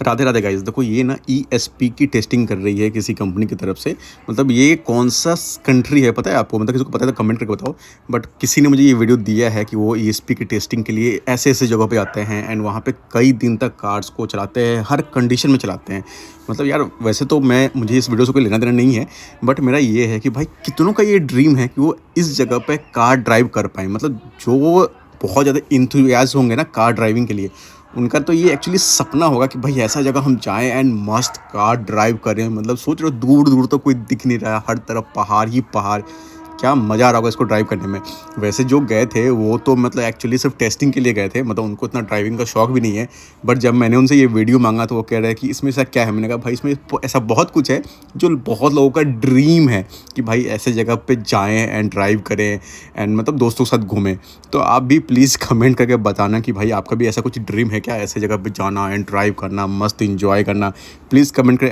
Radhe Radhe guys. देखो ये ना ईएसपी की टेस्टिंग कर रही है किसी कंपनी की तरफ से। मतलब ये कौन सा कंट्री है पता है आपको? मतलब किसी को पता है तो कमेंट करके बताओ। बट किसी ने मुझे ये वीडियो दिया है कि वो ईएसपी की टेस्टिंग के लिए ऐसे ऐसे जगह पे आते हैं एंड वहाँ पे कई दिन तक कार्स को चलाते हैं, हर कंडीशन में चलाते हैं। मतलब यार वैसे तो मुझे इस वीडियो से कोई लेना देना नहीं है, बट मेरा ये है कि भाई कितनों का ये ड्रीम है कि वो इस जगह पे कार ड्राइव कर पाएँ। मतलब जो बहुत ज़्यादा इंथुसियास्ट होंगे ना कार ड्राइविंग के लिए, उनका तो ये एक्चुअली सपना होगा कि भाई ऐसा जगह हम जाएँ एंड मस्त कार ड्राइव करें। मतलब सोच रहे हो दूर-दूर तक कोई दिख नहीं रहा है, हर तरफ पहाड़ ही पहाड़। क्या मज़ा आ रहा होगा इसको ड्राइव करने में। वैसे जो गए थे वो तो मतलब एक्चुअली सिर्फ़ टेस्टिंग के लिए गए थे, मतलब उनको इतना ड्राइविंग का शौक भी नहीं है। बट जब मैंने उनसे ये वीडियो माँगा तो वो कह रहे हैं कि इसमें ऐसा क्या है? मैंने कहा भाई इसमें प ऐसा बहुत कुछ है जो बहुत लोगों का ड्रीम है कि भाई ऐसे जगह पे जाएँ एंड ड्राइव करें एंड मतलब दोस्तों के साथ घूमें। तो आप भी प्लीज़ कमेंट करके बताना कि भाई आपका भी ऐसा कुछ ड्रीम है क्या? ऐसे जगह पे जाना एंड ड्राइव करना, मस्त एन्जॉय करना? प्लीज़ कमेंट करें।